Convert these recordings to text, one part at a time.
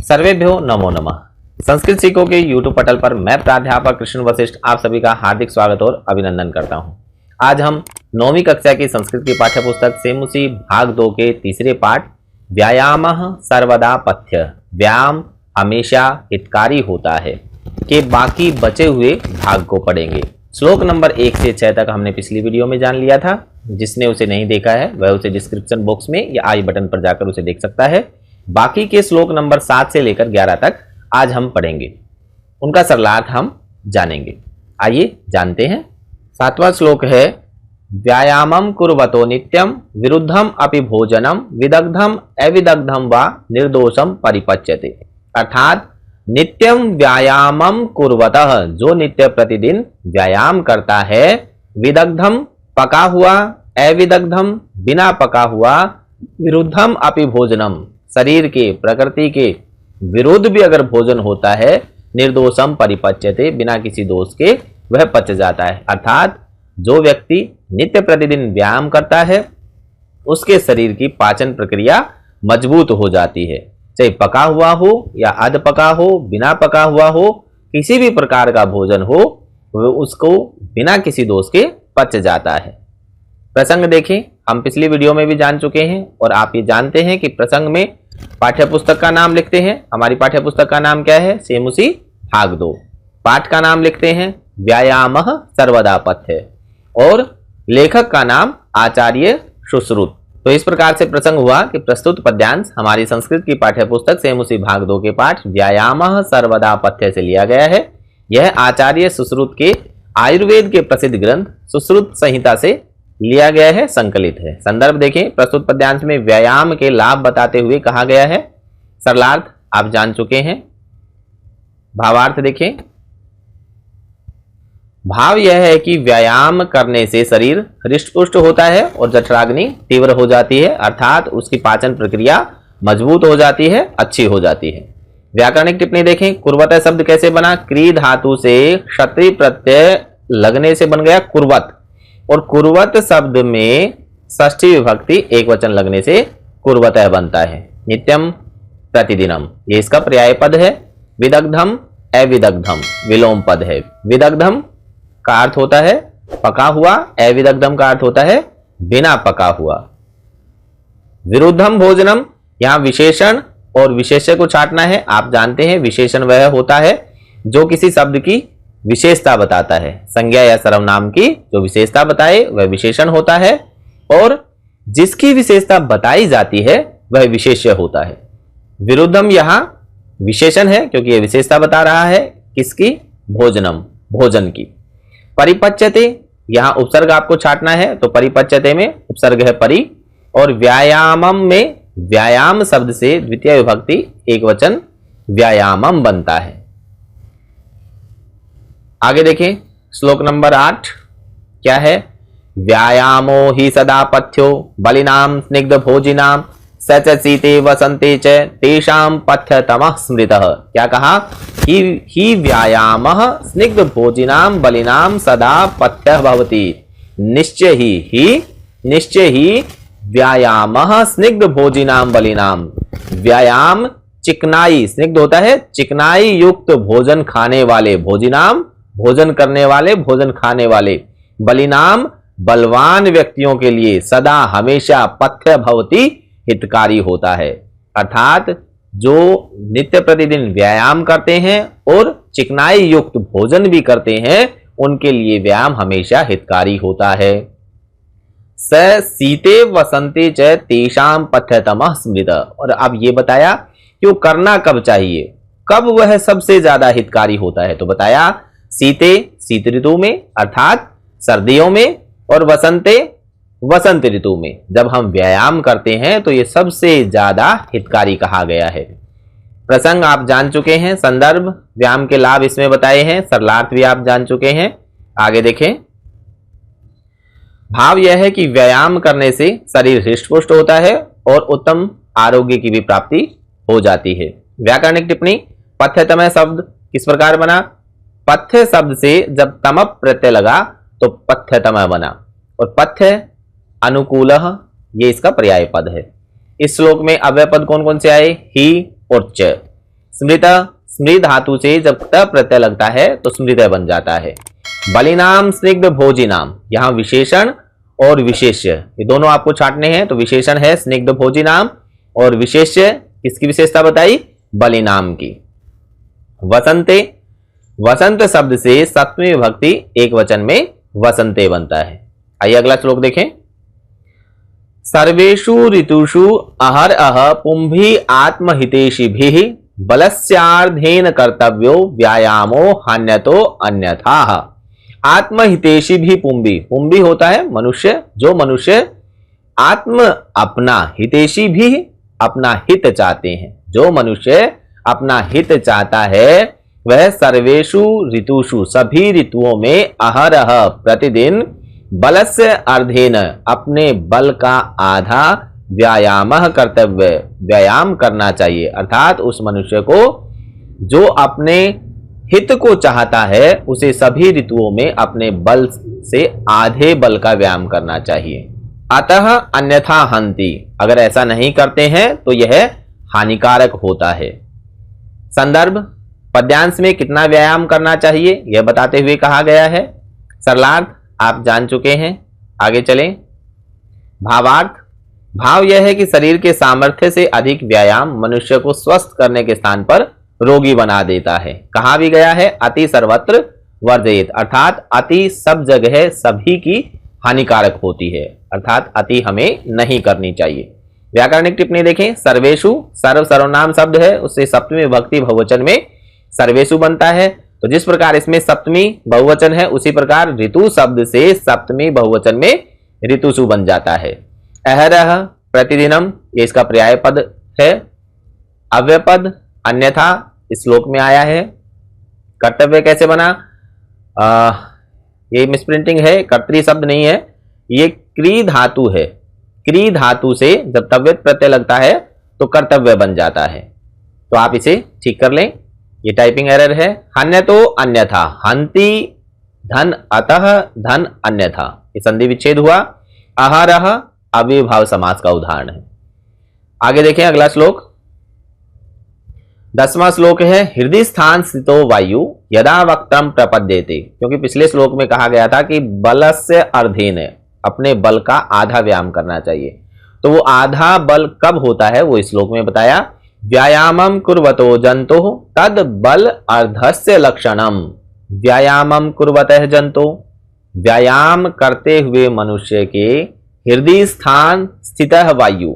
सर्वेभ्यो नमो नमः। संस्कृत सीखो के YouTube पटल पर मैं प्राध्यापक कृष्ण वशिष्ठ आप सभी का हार्दिक स्वागत और अभिनंदन करता हूं। आज हम 9वीं कक्षा की संस्कृत की पाठ्यपुस्तक सेमुसी भाग 2 के तीसरे पाठ व्यायामः सर्वदा पथ्य, व्यायाम हमेशा हितकारी होता है के बाकी बचे हुए भाग को पढ़ेंगे। श्लोक नंबर 1 से 6 तक हमने पिछली वीडियो में जान लिया था। जिसने उसे नहीं देखा है वह उसे डिस्क्रिप्शन बॉक्स में या आई बटन पर जाकर उसे देख सकता है। बाकी के श्लोक नंबर 7 से लेकर 11 तक आज हम पढ़ेंगे, उनका सरलार्थ हम जानेंगे। आइए जानते हैं। 7वां श्लोक है व्यायामं कुर्वतो नित्यं विरुद्धम अपि भोजनम विदग्धम अविदग्धम वा निर्दोषम परिपच्यते। अर्थात नित्यम व्यायामम कुर्वतः, जो नित्य प्रतिदिन व्यायाम करता है, विदग्धम पका हुआ, अविदग्धम बिना पका हुआ, विरुद्धम अपि भोजनम शरीर के प्रकृति के विरुद्ध भी अगर भोजन होता है, निर्दोषम परिपच्यते बिना किसी दोष के वह पच जाता है। अर्थात जो व्यक्ति नित्य प्रतिदिन व्यायाम करता है उसके शरीर की पाचन प्रक्रिया मजबूत हो जाती है। चाहे पका हुआ हो या अध पका हो, बिना पका हुआ हो, किसी भी प्रकार का भोजन हो वह उसको बिना किसी दोष के पच जाता है। प्रसंग देखें, हम पिछली वीडियो में भी जान चुके हैं और आप ये जानते हैं कि प्रसंग में पाठ्यपुस्तक का नाम लिखते हैं। हमारी पाठ्यपुस्तक का नाम क्या है? सेमुसी भाग 2। पाठ का नाम लिखते हैं व्यायामः सर्वदा पथ्य और लेखक का नाम आचार्य सुश्रुत। तो इस प्रकार से प्रसंग हुआ कि प्रस्तुत पद्यांश हमारी संस्कृत की पाठ्यपुस्तक सेमुसी भाग 2 के पाठ व्यायामः सर्वदा पथ्य से लिया गया है। यह आचार्य सुश्रुत के आयुर्वेद के प्रसिद्ध ग्रंथ सुश्रुत संहिता से लिया गया है, संकलित है। संदर्भ देखें, प्रस्तुत पद्यांश में व्यायाम के लाभ बताते हुए कहा गया है। सरलार्थ आप जान चुके हैं। भावार्थ देखें। भाव यह है कि व्यायाम करने से शरीर हृष्ट-पुष्ट होता है और जठराग्नि तीव्र हो जाती है, अर्थात उसकी पाचन प्रक्रिया मजबूत हो जाती है, अच्छी हो जाती है। व्याकरणिक टिप्पणी देखें। कुर्वत शब्द कैसे बना? क्री धातु से क्षत्रिय प्रत्यय लगने से बन गया कुर्वत, और कुर्वत शब्द में षष्ठी विभक्ति एक वचन लगने से कुर्वतः बनता है। नित्यम प्रतिदिनम ये इसका पर्याय पद है। विदग्धम अविदग्धम विलोम पद है। विदग्धम का अर्थ होता है पका हुआ, अविदग्धम का अर्थ होता है बिना पका हुआ। विरुद्धम भोजनम, यहां विशेषण और विशेष्य को छाटना है। आप जानते हैं विशेषण वह होता है जो किसी शब्द की विशेषता बताता है। संज्ञा या सर्वनाम की जो विशेषता बताए वह विशेषण होता है और जिसकी विशेषता बताई जाती है वह विशेष्य होता है। विरुद्धम यहां विशेषण है क्योंकि यह विशेषता बता रहा है किसकी? भोजनम, भोजन की। परिपच्यते, यहां उपसर्ग आपको छाटना है, तो परिपच्यते में उपसर्ग है परि, और व्यायामम में व्यायाम शब्द से द्वितीय विभक्ति एक वचन व्यायामम बनता है। आगे देखें, श्लोक नंबर 8 क्या है? व्यायामो ही सदा पथ्यो बलिनाम स्निग्ध भोजिनाम सच सीते वसंते च तेषां पथ्यतमः स्मृतः। क्या कहा? ही व्यायामः स्निग्ध भोजिनाम बलिनाम सदा पथ्यः भवति। निश्चय ही व्यायामः स्निग्ध भोजिनाम बलिनाम, व्यायाम चिकनाई, स्निग्ध होता है चिकनाई युक्त भोजन खाने वाले, भोजिनाम भोजन करने वाले, भोजन खाने वाले, बलिनाम बलवान व्यक्तियों के लिए, सदा हमेशा पथ्य भवति हितकारी होता है। अर्थात जो नित्य प्रतिदिन व्यायाम करते हैं और चिकनाई युक्त भोजन भी करते हैं उनके लिए व्यायाम हमेशा हितकारी होता है। स सीते वसंते च तेषां पथ्यतमः स्मृत, और अब ये बताया कि वो करना कब चाहिए, कब वह सबसे ज्यादा हितकारी होता है। तो बताया सीते शीत ऋतु में अर्थात सर्दियों में, और वसंते वसंत ऋतु में। जब हम व्यायाम करते हैं तो ये सबसे ज्यादा हितकारी कहा गया है। प्रसंग आप जान चुके हैं। संदर्भ व्यायाम के लाभ इसमें बताए हैं। सरलार्थ भी आप जान चुके हैं। आगे देखें। भाव यह है कि व्यायाम करने से शरीर हृष्ट-पुष्ट होता है और उत्तम आरोग्य की भी प्राप्ति हो जाती है। व्याकरणिक टिप्पणी। पथ्यतम शब्द किस प्रकार बना? पथ्य शब्द से जब तम प्रत्यय लगा तो पथ्यतम बना, और पथ्य अनुकूलः ये इसका पर्याय पद है। इस श्लोक में अव्यय पद कौन कौन से आए? ही और च। स्मृत, स्मृत धातु से जब त प्रत्यय लगता है तो स्मृत बन जाता है। बलिनाम स्निग्ध भोजिनाम, यहाँ विशेषण और विशेष्य ये दोनों आपको छांटने हैं। तो विशेषण है स्निग्ध भोजिनाम और विशेष्य किसकी विशेषता बताई? बलिनाम की। वसंते, वसंत शब्द से सप्तमी विभक्ति एक वचन में वसंते बनता है। आइए अगला श्लोक देखें। सर्वेषु ऋतुषु अहरअह पुंभी आत्महितेशिभिः बलस्यार्धेन कर्तव्यो व्यायामो हन्यतो अन्यथाः। आत्महितेशी भी पुंभी, पुंभी होता है मनुष्य, जो मनुष्य आत्म अपना, हितेशी भी अपना हित चाहते हैं, जो मनुष्य अपना हित चाहता है वह सर्वेषु ऋतुषु सभी ऋतुओं में अहरह प्रतिदिन बलस्य अर्धेन अपने बल का आधा व्यायाम कर्तव्य, व्यायाम करना चाहिए। अर्थात उस मनुष्य को जो अपने हित को चाहता है उसे सभी ऋतुओं में अपने बल से आधे बल का व्यायाम करना चाहिए। अतः अन्यथा हन्ति, अगर ऐसा नहीं करते हैं तो यह हानिकारक होता है। संदर्भ, पद्यांश में कितना व्यायाम करना चाहिए यह बताते हुए कहा गया है। सरलार्थ आप जान चुके हैं, आगे चलें। भावार्थ, भाव यह है कि शरीर के सामर्थ्य से अधिक व्यायाम मनुष्य को स्वस्थ करने के स्थान पर रोगी बना देता है। कहा भी गया है अति सर्वत्र वर्जयेत, अर्थात अति सब जगह सभी की हानिकारक होती है, अर्थात अति हमें नहीं करनी चाहिए। व्याकरणिक टिप्पणी देखें। सर्वेषु, सर्व सर्वनाम शब्द है, उससे सप्तमी विभक्ति बहुवचन में सर्वेषु बनता है। तो जिस प्रकार इसमें सप्तमी बहुवचन है उसी प्रकार ऋतु शब्द से सप्तमी बहुवचन में ऋतुषु बन जाता है। अहरह प्रतिदिनम, ये इसका पर्याय पद है। अव्यपद अन्यथा इस श्लोक में आया है। कर्तव्य कैसे बना? ये मिसप्रिंटिंग है, कर्तरी शब्द नहीं है, ये क्री धातु है। क्री धातु से जब तव्यत प्रत्यय लगता है तो कर्तव्य बन जाता है। तो आप इसे ठीक कर लें, ये टाइपिंग एरर है। हन्य तो अन्यथा, हंति धन अतः धन अन्यथा, ये संधि विच्छेद हुआ। अहरह अव्ययभाव समास का उदाहरण है। आगे देखें अगला श्लोक। 10वां श्लोक है। हृदय स्थान स्थितो वायु यदा वक्त्रम प्रपद्येते, क्योंकि पिछले श्लोक में कहा गया था कि बलस्य अर्धेन, अपने बल का आधा व्यायाम करना चाहिए। तो वो आधा बल कब होता है वो इस श्लोक में बताया। व्यायामम कुर्वतो जंतु तद बल अर्धस्य लक्षणम। व्यायामम कुर्वतः जंतु, व्यायाम करते हुए मनुष्य के हृदय स्थान स्थितः वायु,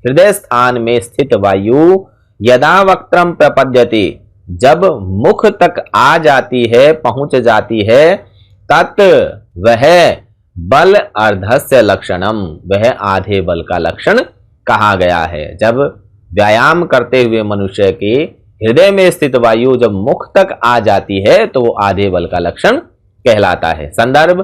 हृदय स्थान में स्थित वायु यदा वक्त्रम प्रपद्यते, जब मुख तक आ जाती है, पहुंच जाती है, तत् वह बल अर्धस्य लक्षणम, वह आधे बल का लक्षण कहा गया है। जब व्यायाम करते हुए मनुष्य के हृदय में स्थित वायु जब मुख तक आ जाती है तो वो आधे बल का लक्षण कहलाता है। संदर्भ,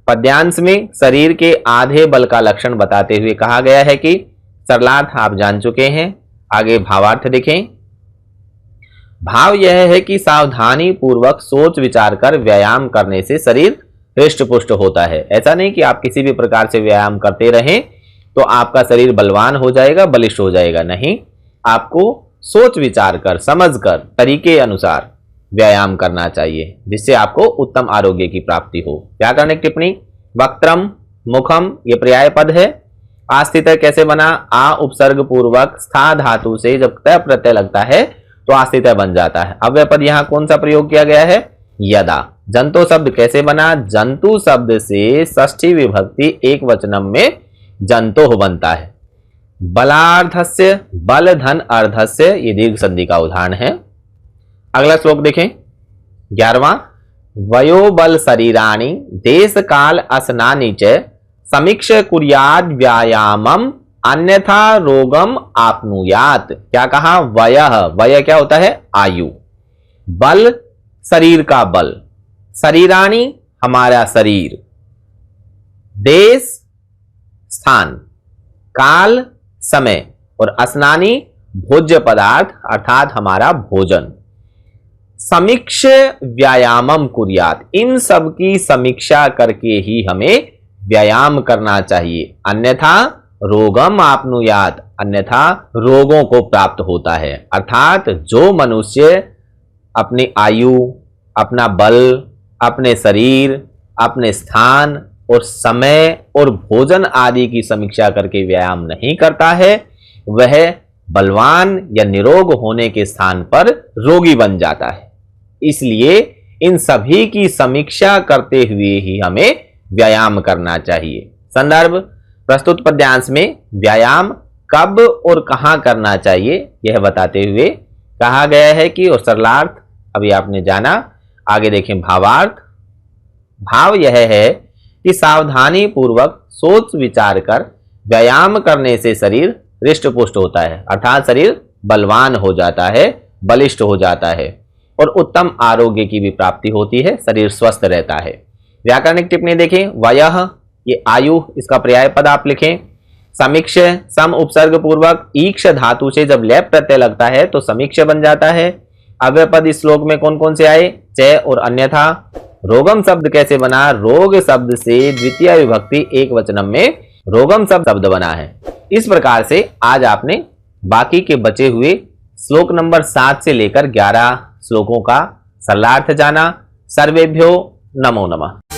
पद्यांश में शरीर के आधे बल का लक्षण बताते हुए कहा गया है कि सरलार्थ आप जान चुके हैं। आगे भावार्थ देखें। भाव यह है कि सावधानी पूर्वक सोच विचार कर व्यायाम करने से शरीर हृष्ट पुष्ट होता है। ऐसा नहीं कि आप किसी भी प्रकार से व्यायाम करते रहें तो आपका शरीर बलवान हो जाएगा, बलिष्ठ हो जाएगा, नहीं, आपको सोच विचार कर, समझ कर, तरीके अनुसार व्यायाम करना चाहिए जिससे आपको उत्तम आरोग्य की प्राप्ति हो। व्याकरणिक टिप्पणी। वक्त्रम मुखम ये पर्याय पद है। आस्थित कैसे बना? आ उपसर्ग पूर्वक स्था धातु से जब त प्रत्यय लगता है तो आस्थित बन जाता है। अव्यय पद यहाँ कौन सा प्रयोग किया गया है? यदा। जंतु शब्द कैसे बना? जंतु शब्द से षष्ठी विभक्ति एक वचनम में जंतोः बनता है। बलार्धस्य, बल धन अर्धस्य, ये दीर्घ संधि का उदाहरण है। अगला श्लोक देखें 11वां। वयोबल शरीराणि देश काल असनानि च समीक्ष कुर्याद व्यायामम अन्यथा रोगम आपनुयात। क्या कहा? वयः, वय क्या होता है? आयु। बल शरीर का बल, शरीराणि हमारा शरीर, देश स्थान, काल समय और असनानी भोज्य पदार्थ अर्थात हमारा भोजन। समीक्ष व्यायामम कुर्यात, इन सब की समीक्षा करके ही हमें व्यायाम करना चाहिए। अन्यथा रोगम आपनुयात, अन्यथा रोगों को प्राप्त होता है। अर्थात जो मनुष्य अपनी आयु, अपना बल, अपने शरीर, अपने स्थान और समय और भोजन आदि की समीक्षा करके व्यायाम नहीं करता है, वह बलवान या निरोग होने के स्थान पर रोगी बन जाता है। इसलिए इन सभी की समीक्षा करते हुए ही हमें व्यायाम करना चाहिए। संदर्भ प्रस्तुत पद्यांश में व्यायाम कब और कहां करना चाहिए यह बताते हुए कहा गया है कि, और सरलार्थ अभी आपने जाना, आगे देखें भावार्थ। भाव यह है कि सावधानी पूर्वक सोच विचार कर व्यायाम करने से शरीर हृष्ट पुष्ट होता है, अर्थात शरीर बलवान हो जाता है, बलिष्ठ हो जाता है और उत्तम आरोग्य की भी प्राप्ति होती है, शरीर स्वस्थ रहता है। व्याकरणिक टिप्पणी देखें, वयः ये आयु, इसका पर्याय पद आप लिखें। समीक्ष सम उपसर्ग पूर्वक ईक्ष धातु से जब लेप प्रत्यय लगता है तो समीक्ष बन जाता है। अव्यय पद इस श्लोक में कौन कौन से आए? च और अन्यथा। रोगम शब्द कैसे बना? रोग शब्द से द्वितीय विभक्ति एक वचनम में रोगम शब्द बना है। इस प्रकार से आज आपने बाकी के बचे हुए श्लोक नंबर 7 से लेकर 11 श्लोकों का सरलार्थ जाना। सर्वेभ्यो नमो नमः।